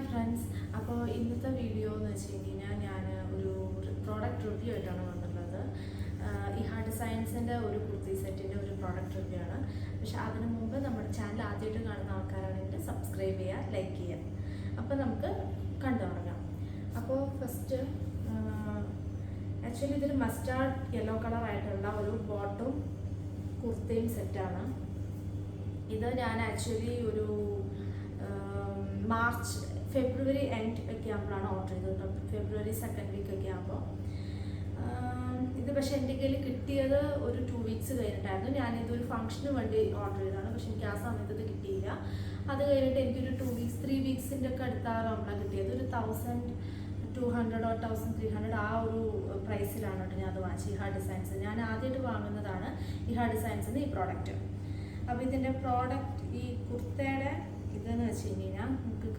Hi friends. അപ്പോൾ ഇന്നത്തെ video എന്ന് വെച്ച് കഴിഞ്ഞാൽ ഞാൻ ഒരു പ്രോഡക്റ്റ് റിവ്യൂ ആയിട്ടാണ് വന്നിട്ടുള്ളത്. ഇഹാ ഡിസൈൻസിൻ്റെ ഒരു കുർത്തി സെറ്റിൻ്റെ ഒരു പ്രോഡക്റ്റ് റിവ്യൂ ആണ്. പക്ഷെ അതിനു മുമ്പ് നമ്മുടെ ചാനൽ ആദ്യമായിട്ട് കാണുന്ന ആൾക്കാരാണെങ്കിൽ സബ്സ്ക്രൈബ് ചെയ്യുക, ലൈക്ക് ചെയ്യുക. അപ്പോൾ നമുക്ക് കണ്ടു തുടങ്ങാം. അപ്പോൾ ഫസ്റ്റ് ആക്ച്വലി ഇതൊരു മസ്റ്റാർഡ് യെല്ലോ കളറായിട്ടുള്ള ഒരു ബോട്ടും കുർത്തയും സെറ്റാണ്. ഇത് ഞാൻ ആക്ച്വലി ഒരു ഫെബ്രുവരി എൻഡ് ഒക്കെ ആകുമ്പോഴാണ് ഓർഡർ ചെയ്തത്. ഫെബ്രുവരി സെക്കൻഡ് വീക്ക് ഒക്കെ ആകുമ്പോൾ ഇത് പക്ഷേ എൻ്റെ കയ്യിൽ കിട്ടിയത് ഒരു 2 വീക്സ് കഴിഞ്ഞിട്ടായിരുന്നു. ഞാനിതൊരു ഫംഗ്ഷന് വേണ്ടി ഓർഡർ ചെയ്തതാണ്. പക്ഷെ എനിക്ക് ആ സമയത്ത് ഇത് കിട്ടിയില്ല. അത് കഴിഞ്ഞിട്ട് എനിക്കൊരു 2 വീക്സ് 3 വീക്സിൻ്റെ ഒക്കെ അടുത്താകുമ്പോഴാണ് കിട്ടിയത്. ഒരു 1200 or 1300 ആ ഒരു പ്രൈസിലാണ് കേട്ടോ ഞാൻ അത് വാങ്ങിച്ചത്. ഇഹാ ഡിസൈൻസ് ഞാൻ ആദ്യമായിട്ട് വാങ്ങുന്നതാണ് ഇഹാ ഡിസൈൻസിന് ഈ പ്രോഡക്റ്റ്. അപ്പോൾ ഇതിൻ്റെ പ്രോഡക്റ്റ് ഈ കുർത്തയുടെ ഇതെന്ന് വെച്ച് കഴിഞ്ഞാൽ നമുക്ക്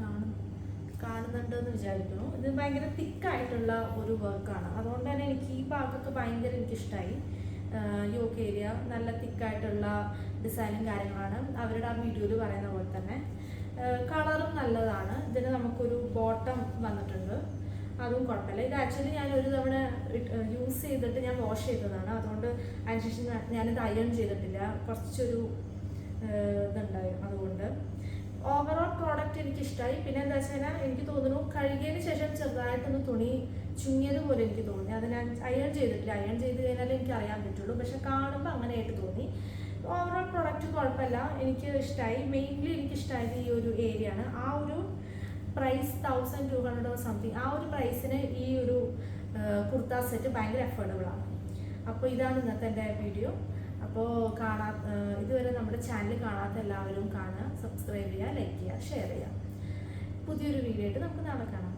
കാണുന്നുണ്ടെന്ന് വിചാരിക്കുന്നു. ഇത് ഭയങ്കര തിക്കായിട്ടുള്ള ഒരു വർക്കാണ്. അതുകൊണ്ട് തന്നെ എനിക്ക് ഈ ഭാഗമൊക്കെ ഭയങ്കര എനിക്കിഷ്ടമായി. യോക്ക് ഏരിയ നല്ല തിക്കായിട്ടുള്ള ഡിസൈനും കാര്യങ്ങളാണ് അവരുടെ ആ വീഡിയോയിൽ പറയുന്ന പോലെ തന്നെ. കളറും നല്ലതാണ്. ഇതിന് നമുക്കൊരു ബോട്ടം വന്നിട്ടുണ്ട്, അതും കുഴപ്പമില്ല. ഇത് ആക്ച്വലി ഞാൻ ഒരു തവണ യൂസ് ചെയ്തിട്ട് ഞാൻ വാഷ് ചെയ്തതാണ്. അതുകൊണ്ട് അതിനുശേഷം ഞാനിത് അയൺ ചെയ്തിട്ടില്ല. കുറച്ചൊരു ഇതുണ്ടായിരുന്നു. അതുകൊണ്ട് ഓവറോൾ പ്രോഡക്റ്റ് എനിക്ക് ഇഷ്ടമായി. പിന്നെ എന്താ വെച്ച് കഴിഞ്ഞാൽ എനിക്ക് തോന്നുന്നു കഴുകിയതിന് ശേഷം ചെറുതായിട്ടൊന്ന് തുണി ചുങ്ങിയതുപോലെ എനിക്ക് തോന്നി. അത് ഞാൻ അയൺ ചെയ്തിട്ടില്ല. അയൺ ചെയ്ത് കഴിഞ്ഞാൽ എനിക്ക് അറിയാൻ പറ്റുള്ളൂ. പക്ഷെ കാണുമ്പോൾ അങ്ങനെയായിട്ട് തോന്നി. ഓവറോൾ പ്രോഡക്റ്റ് കുഴപ്പമില്ല, എനിക്ക് ഇഷ്ടമായി. മെയിൻലി എനിക്ക് ഇഷ്ടമായത് ഈ ഒരു ഏരിയ ആണ്. ആ ഒരു പ്രൈസ് 1200 or സംതിങ്, ആ ഒരു പ്രൈസിന് ഈ ഒരു കുർത്ത സെറ്റ് ഭയങ്കര അഫോർഡബിൾ ആണ്. അപ്പോൾ ഇതാണ് ഇന്നത്തെ എൻ്റെ വീഡിയോ. അപ്പോൾ ഇതുവരെ നമ്മുടെ ചാനൽ കാണാത്ത എല്ലാവരും കാണുക, സബ്സ്ക്രൈബ് ചെയ്യുക, ലൈക്ക് ചെയ്യുക, ഷെയർ ചെയ്യുക. പുതിയൊരു വീഡിയോ ആയിട്ട് നമുക്ക് നാളെ കാണാം.